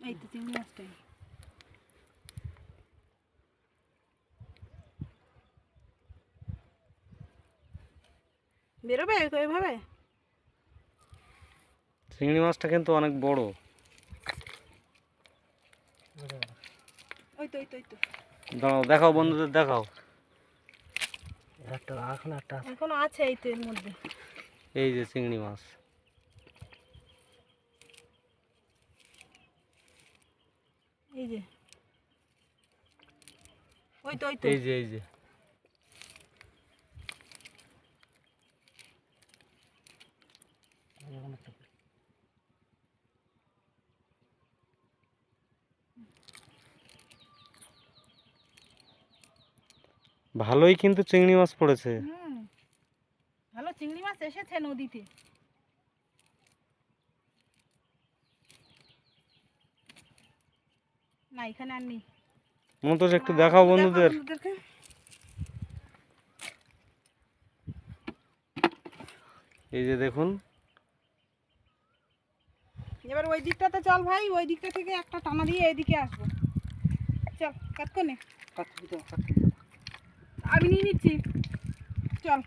এই তো চিংড়ি মাছটাই বেরোবে এইভাবে। চিংড়ি মাছটা কিন্তু অনেক বড়। ওই তো ওই তো ওই তো দাঁড়াও, দেখাও বন্ধুদের, দেখাও। এখনো আছে এই তো এর মধ্যে। এই যে চিংড়ি মাছ, এই যে ওই তো ওই তো এই যে এই যে ভালোই কিন্তু চিংড়ি মাছ পড়েছে। ভালো চিংড়ি মাছ এসেছে নদীতে। না এখানে আর নেই। মন্তোষ একটু দেখাও বন্ধুদের। এই যে দেখুন, এবার ওই দিকটাতে চল ভাই, ওই দিকটা থেকে একটা টানা দিয়ে এইদিকে আসবো। চল কাটকো নে, আমি নিয়ে নিচ্ছি, চল।